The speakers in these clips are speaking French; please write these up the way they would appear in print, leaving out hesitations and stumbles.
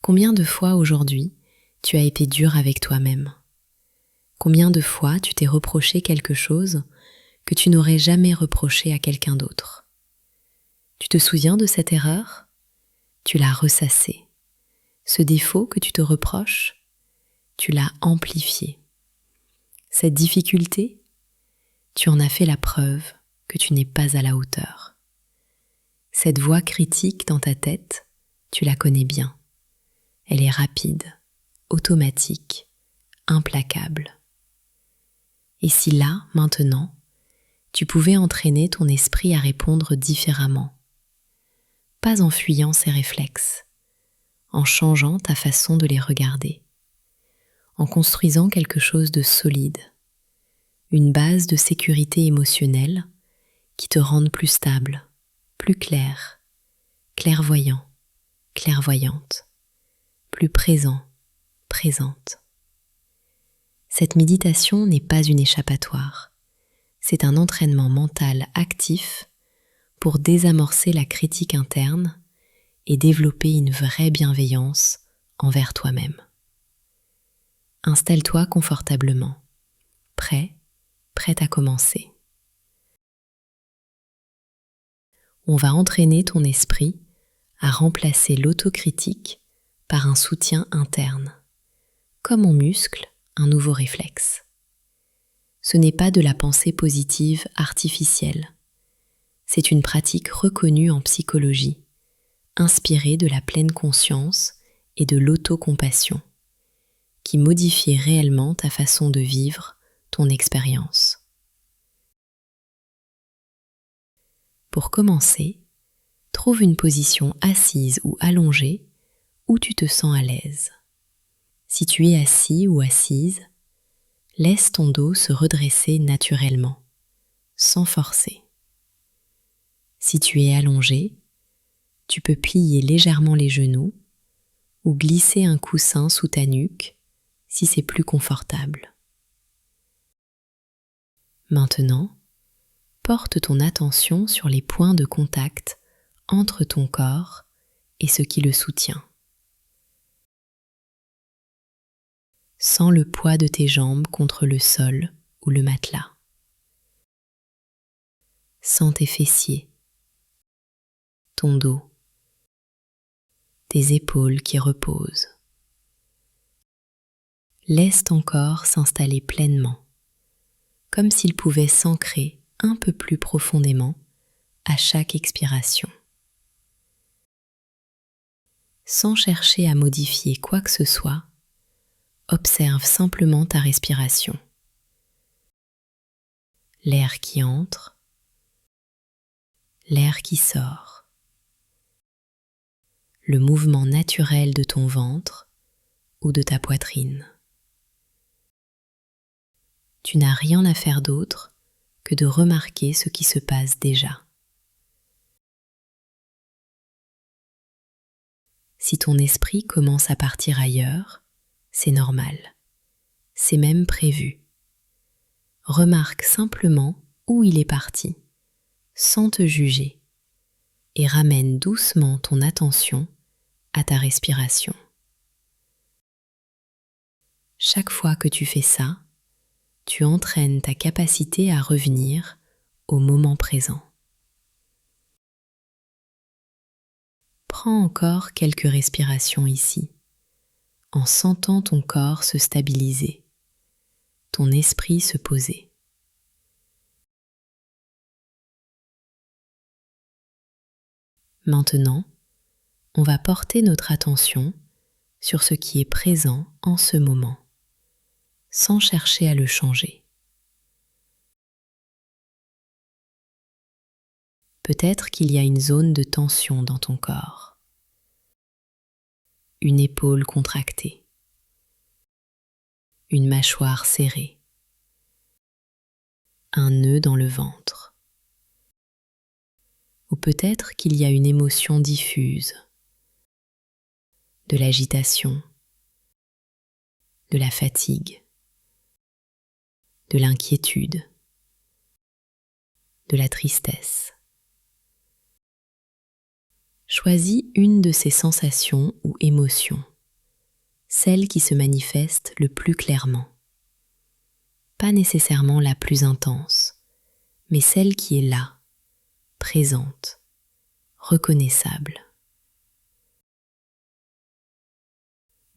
Combien de fois aujourd'hui tu as été dur avec toi-même? Combien de fois tu t'es reproché quelque chose que tu n'aurais jamais reproché à quelqu'un d'autre? Tu te souviens de cette erreur? Tu l'as ressassée. Ce défaut que tu te reproches, tu l'as amplifié. Cette difficulté, tu en as fait la preuve que tu n'es pas à la hauteur. Cette voix critique dans ta tête, tu la connais bien. Elle est rapide, automatique, implacable. Et si là, maintenant, tu pouvais entraîner ton esprit à répondre différemment, pas en fuyant ses réflexes, en changeant ta façon de les regarder, en construisant quelque chose de solide, une base de sécurité émotionnelle qui te rende plus stable, plus clair, clairvoyant, clairvoyante, plus présent, présente. Cette méditation n'est pas une échappatoire, c'est un entraînement mental actif pour désamorcer la critique interne et développer une vraie bienveillance envers toi-même. Installe-toi confortablement, prête à commencer. On va entraîner ton esprit à remplacer l'autocritique par un soutien interne, comme on muscle un nouveau réflexe. Ce n'est pas de la pensée positive artificielle, c'est une pratique reconnue en psychologie, inspirée de la pleine conscience et de l'autocompassion, qui modifie réellement ta façon de vivre ton expérience. Pour commencer, trouve une position assise ou allongée où tu te sens à l'aise. Si tu es assis ou assise, laisse ton dos se redresser naturellement, sans forcer. Si tu es allongé, tu peux plier légèrement les genoux ou glisser un coussin sous ta nuque si c'est plus confortable. Maintenant, porte ton attention sur les points de contact entre ton corps et ce qui le soutient. Sens le poids de tes jambes contre le sol ou le matelas. Sens tes fessiers, ton dos, tes épaules qui reposent. Laisse ton corps s'installer pleinement, comme s'il pouvait s'ancrer un peu plus profondément à chaque expiration. Sans chercher à modifier quoi que ce soit, observe simplement ta respiration. L'air qui entre, l'air qui sort. Le mouvement naturel de ton ventre ou de ta poitrine. Tu n'as rien à faire d'autre que de remarquer ce qui se passe déjà. Si ton esprit commence à partir ailleurs, c'est normal, c'est même prévu. Remarque simplement où il est parti, sans te juger, et ramène doucement ton attention à ta respiration. Chaque fois que tu fais ça, tu entraînes ta capacité à revenir au moment présent. Prends encore quelques respirations ici, en sentant ton corps se stabiliser, ton esprit se poser. Maintenant, on va porter notre attention sur ce qui est présent en ce moment, sans chercher à le changer. Peut-être qu'il y a une zone de tension dans ton corps, une épaule contractée, une mâchoire serrée, un nœud dans le ventre. Ou peut-être qu'il y a une émotion diffuse, de l'agitation, de la fatigue, de l'inquiétude, de la tristesse. Choisis une de ces sensations ou émotions celle qui se manifeste le plus clairement. Pas nécessairement la plus intense, mais celle qui est là, présente, reconnaissable.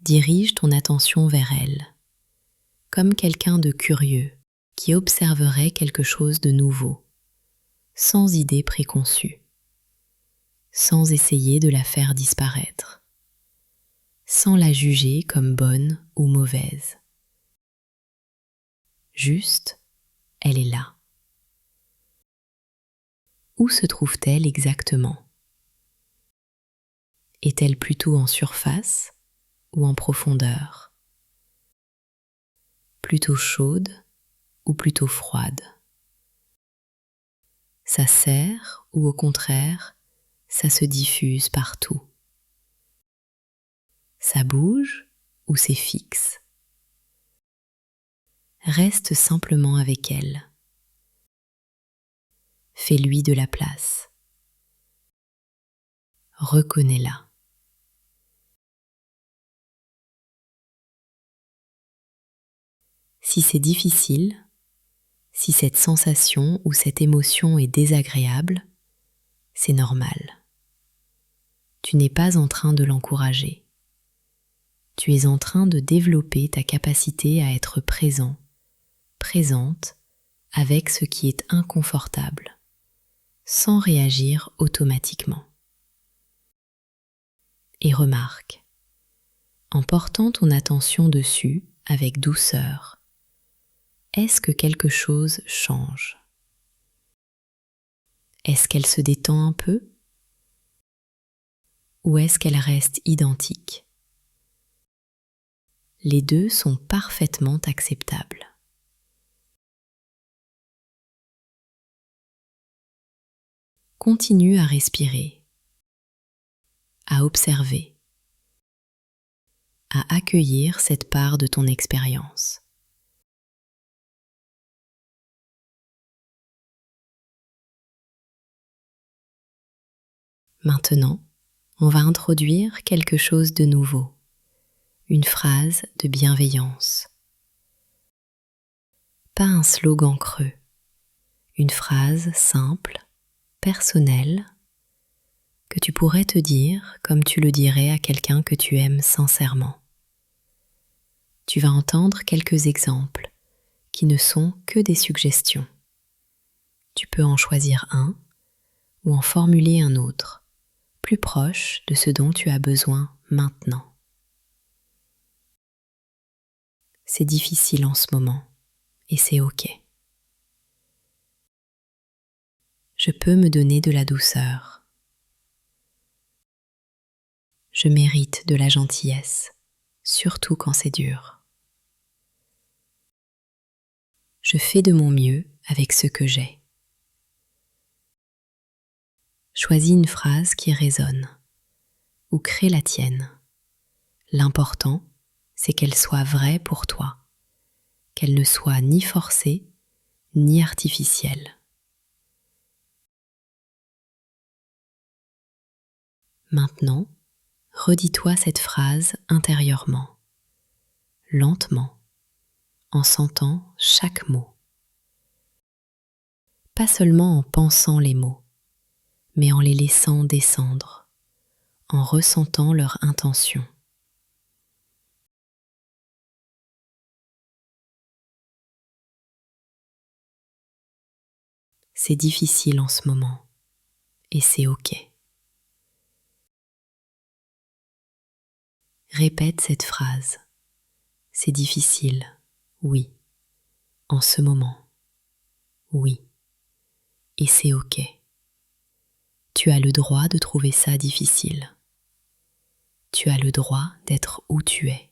Dirige ton attention vers elle, comme quelqu'un de curieux qui observerait quelque chose de nouveau, sans idée préconçue, sans essayer de la faire disparaître, sans la juger comme bonne ou mauvaise. Juste, elle est là. Où se trouve-t-elle exactement? Est-elle plutôt en surface ou en profondeur? Plutôt chaude ou plutôt froide? Ça serre ou au contraire, ça se diffuse partout? Ça bouge ou c'est fixe? Reste simplement avec elle. Fais-lui de la place. Reconnais-la. Si c'est difficile, si cette sensation ou cette émotion est désagréable, c'est normal. Tu n'es pas en train de l'encourager. Tu es en train de développer ta capacité à être présent, présente, avec ce qui est inconfortable, sans réagir automatiquement. Et remarque, en portant ton attention dessus avec douceur, est-ce que quelque chose change? Est-ce qu'elle se détend un peu? Ou est-ce qu'elle reste identique? Les deux sont parfaitement acceptables. Continue à respirer, à observer, à accueillir cette part de ton expérience. Maintenant, on va introduire quelque chose de nouveau, une phrase de bienveillance. Pas un slogan creux, une phrase simple, personnelle, que tu pourrais te dire comme tu le dirais à quelqu'un que tu aimes sincèrement. Tu vas entendre quelques exemples qui ne sont que des suggestions. Tu peux en choisir un ou en formuler un autre, plus proche de ce dont tu as besoin maintenant. C'est difficile en ce moment et c'est OK. Je peux me donner de la douceur. Je mérite de la gentillesse, surtout quand c'est dur. Je fais de mon mieux avec ce que j'ai. Choisis une phrase qui résonne ou crée la tienne. L'important, c'est qu'elle soit vraie pour toi, qu'elle ne soit ni forcée ni artificielle. Maintenant, redis-toi cette phrase intérieurement, lentement, en sentant chaque mot. Pas seulement en pensant les mots, mais en les laissant descendre, en ressentant leur intention. C'est difficile en ce moment, et c'est OK. Répète cette phrase. C'est difficile, oui. En ce moment, oui. Et c'est OK. Tu as le droit de trouver ça difficile. Tu as le droit d'être où tu es.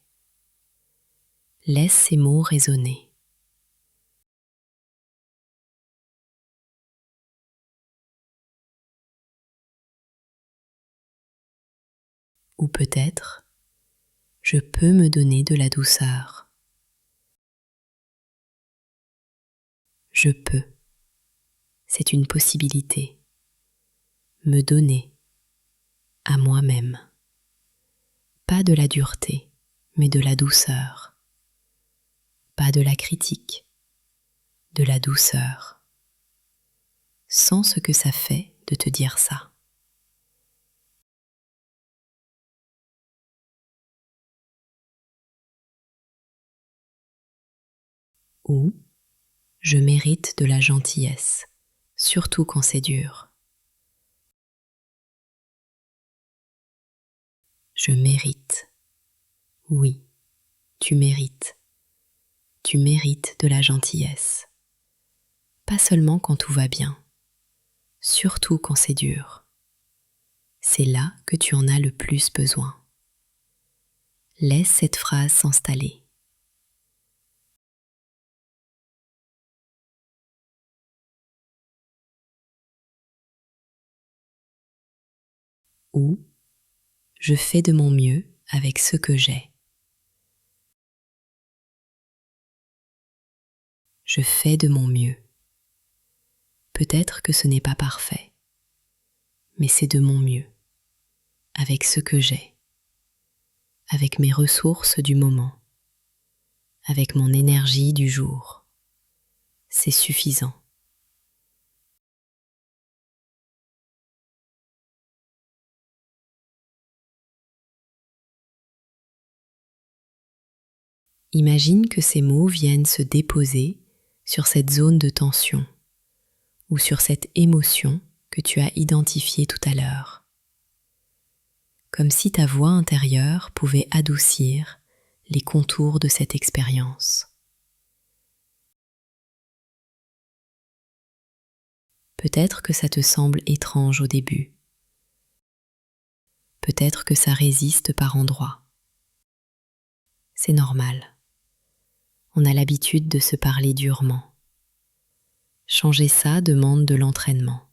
Laisse ces mots résonner. Ou peut-être, je peux me donner de la douceur. Je peux. C'est une possibilité. Me donner à moi-même. Pas de la dureté, mais de la douceur. Pas de la critique, de la douceur. Sens ce que ça fait de te dire ça. Ou je mérite de la gentillesse, surtout quand c'est dur. Je mérite. Oui, tu mérites. Tu mérites de la gentillesse. Pas seulement quand tout va bien, surtout quand c'est dur. C'est là que tu en as le plus besoin. Laisse cette phrase s'installer. Ou je fais de mon mieux avec ce que j'ai. Je fais de mon mieux. Peut-être que ce n'est pas parfait, mais c'est de mon mieux, avec ce que j'ai, avec mes ressources du moment, avec mon énergie du jour. C'est suffisant. Imagine que ces mots viennent se déposer sur cette zone de tension ou sur cette émotion que tu as identifiée tout à l'heure. Comme si ta voix intérieure pouvait adoucir les contours de cette expérience. Peut-être que ça te semble étrange au début. Peut-être que ça résiste par endroits. C'est normal. On a l'habitude de se parler durement. Changer ça demande de l'entraînement.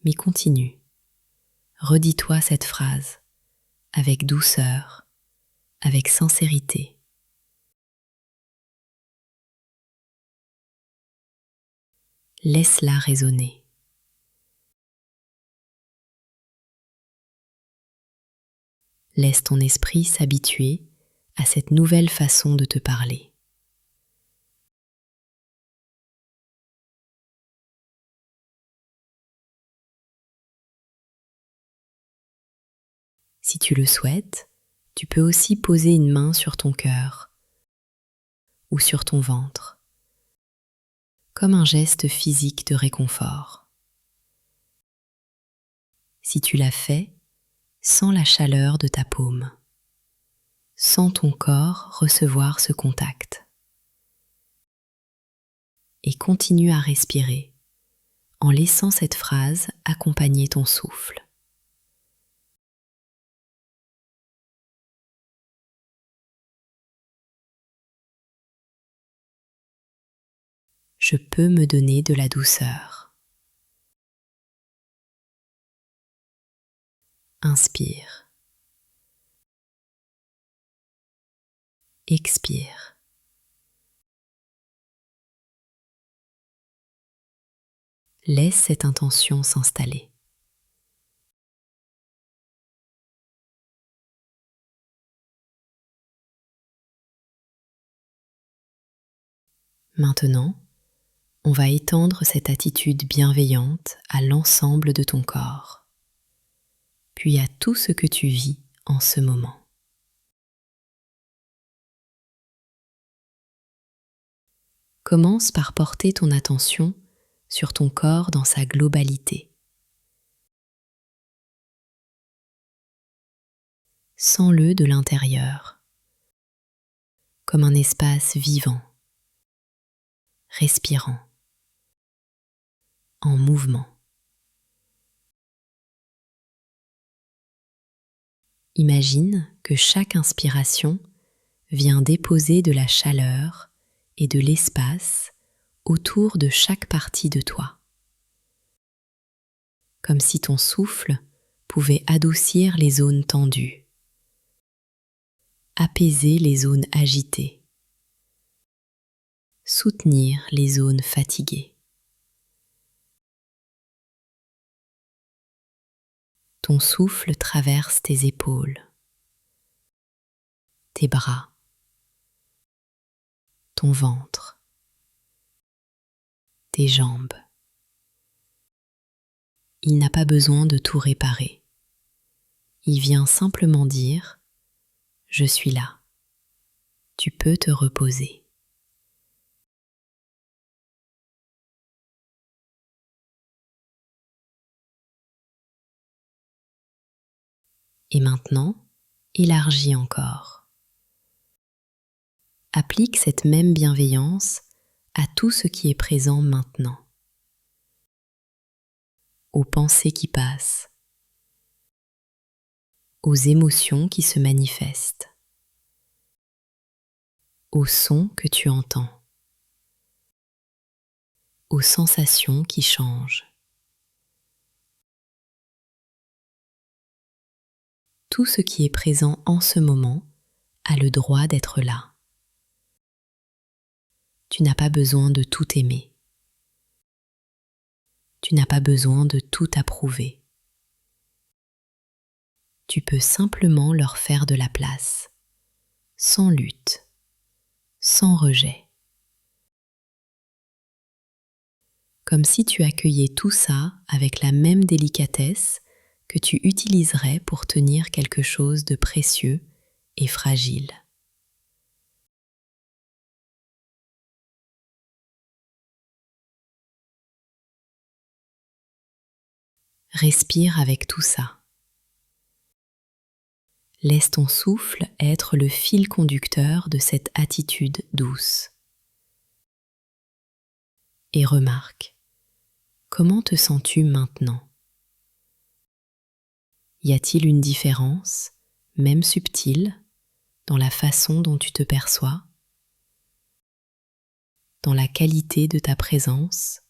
Mais continue. Redis-toi cette phrase avec douceur, avec sincérité. Laisse-la résonner. Laisse ton esprit s'habituer à cette nouvelle façon de te parler. Si tu le souhaites, tu peux aussi poser une main sur ton cœur ou sur ton ventre, comme un geste physique de réconfort. Si tu l'as fait, sens la chaleur de ta paume. Sens ton corps recevoir ce contact. Et continue à respirer en laissant cette phrase accompagner ton souffle. Je peux me donner de la douceur. Inspire. Expire. Laisse cette intention s'installer. Maintenant, on va étendre cette attitude bienveillante à l'ensemble de ton corps, puis à tout ce que tu vis en ce moment. Commence par porter ton attention sur ton corps dans sa globalité. Sens-le de l'intérieur, comme un espace vivant, respirant, en mouvement. Imagine que chaque inspiration vient déposer de la chaleur et de l'espace autour de chaque partie de toi, comme si ton souffle pouvait adoucir les zones tendues, apaiser les zones agitées, soutenir les zones fatiguées. Ton souffle traverse tes épaules, tes bras, ton ventre, tes jambes. Il n'a pas besoin de tout réparer. Il vient simplement dire « Je suis là ». Tu peux te reposer. Et maintenant, élargis encore. Applique cette même bienveillance à tout ce qui est présent maintenant. Aux pensées qui passent, aux émotions qui se manifestent, aux sons que tu entends, aux sensations qui changent. Tout ce qui est présent en ce moment a le droit d'être là. Tu n'as pas besoin de tout aimer. Tu n'as pas besoin de tout approuver. Tu peux simplement leur faire de la place, sans lutte, sans rejet. Comme si tu accueillais tout ça avec la même délicatesse que tu utiliserais pour tenir quelque chose de précieux et fragile. Respire avec tout ça. Laisse ton souffle être le fil conducteur de cette attitude douce. Et remarque, comment te sens-tu maintenant? Y a-t-il une différence, même subtile, dans la façon dont tu te perçois, dans la qualité de ta présence?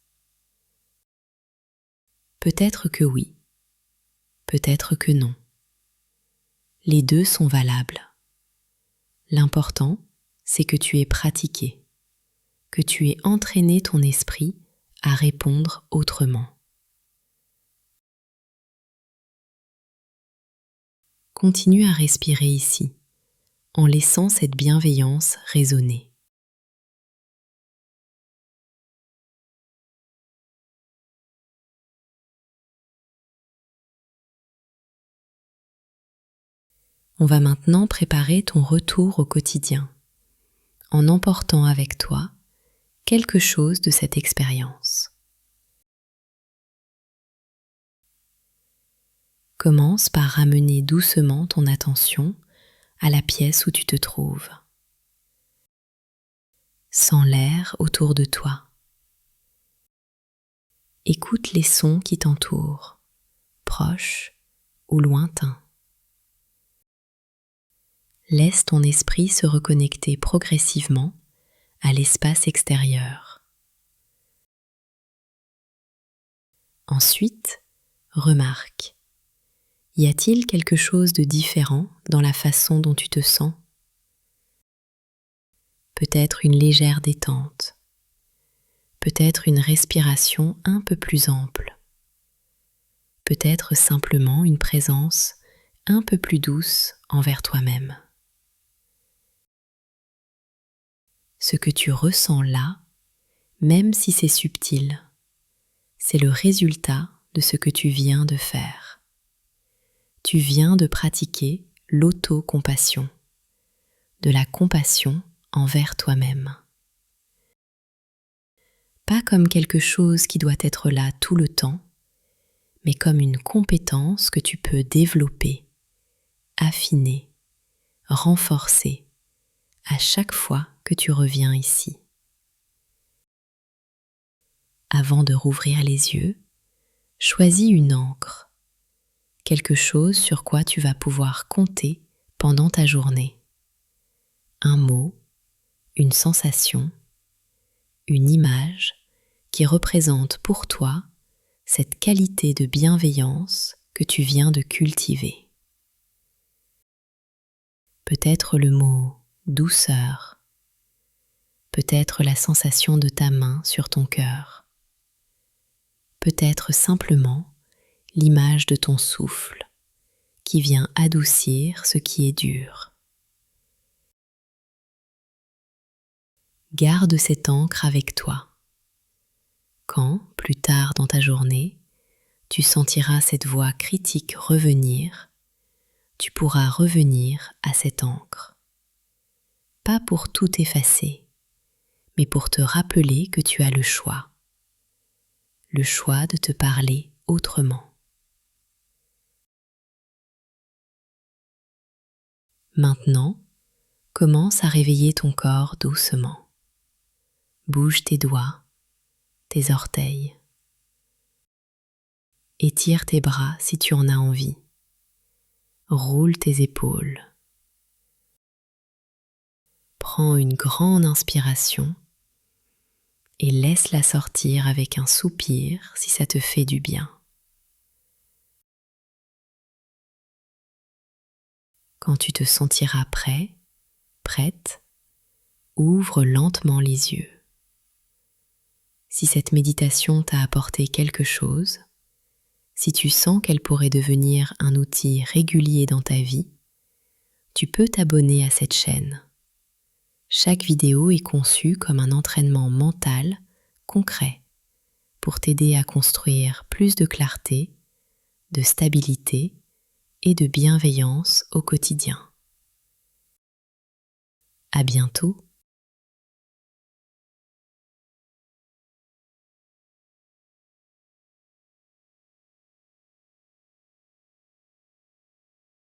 Peut-être que oui, peut-être que non. Les deux sont valables. L'important, c'est que tu aies pratiqué, que tu aies entraîné ton esprit à répondre autrement. Continue à respirer ici, en laissant cette bienveillance résonner. On va maintenant préparer ton retour au quotidien, en emportant avec toi quelque chose de cette expérience. Commence par ramener doucement ton attention à la pièce où tu te trouves. Sens l'air autour de toi. Écoute les sons qui t'entourent, proches ou lointains. Laisse ton esprit se reconnecter progressivement à l'espace extérieur. Ensuite, remarque. Y a-t-il quelque chose de différent dans la façon dont tu te sens? Peut-être une légère détente, peut-être une respiration un peu plus ample, peut-être simplement une présence un peu plus douce envers toi-même. Ce que tu ressens là, même si c'est subtil, c'est le résultat de ce que tu viens de faire. Tu viens de pratiquer l'auto-compassion, de la compassion envers toi-même. Pas comme quelque chose qui doit être là tout le temps, mais comme une compétence que tu peux développer, affiner, renforcer à chaque fois que tu reviens ici. Avant de rouvrir les yeux, choisis une encre, quelque chose sur quoi tu vas pouvoir compter pendant ta journée. Un mot, une sensation, une image qui représente pour toi cette qualité de bienveillance que tu viens de cultiver. Peut-être le mot douceur, peut-être la sensation de ta main sur ton cœur, peut-être simplement l'image de ton souffle qui vient adoucir ce qui est dur. Garde cette ancre avec toi. Quand, plus tard dans ta journée, tu sentiras cette voix critique revenir, tu pourras revenir à cette ancre. Pas pour tout effacer, mais pour te rappeler que tu as le choix de te parler autrement. Maintenant, commence à réveiller ton corps doucement. Bouge tes doigts, tes orteils. Étire tes bras si tu en as envie. Roule tes épaules. Prends une grande inspiration et laisse-la sortir avec un soupir si ça te fait du bien. Quand tu te sentiras prêt, prête, ouvre lentement les yeux. Si cette méditation t'a apporté quelque chose, si tu sens qu'elle pourrait devenir un outil régulier dans ta vie, tu peux t'abonner à cette chaîne. Chaque vidéo est conçue comme un entraînement mental concret pour t'aider à construire plus de clarté, de stabilité et de bienveillance au quotidien. À bientôt.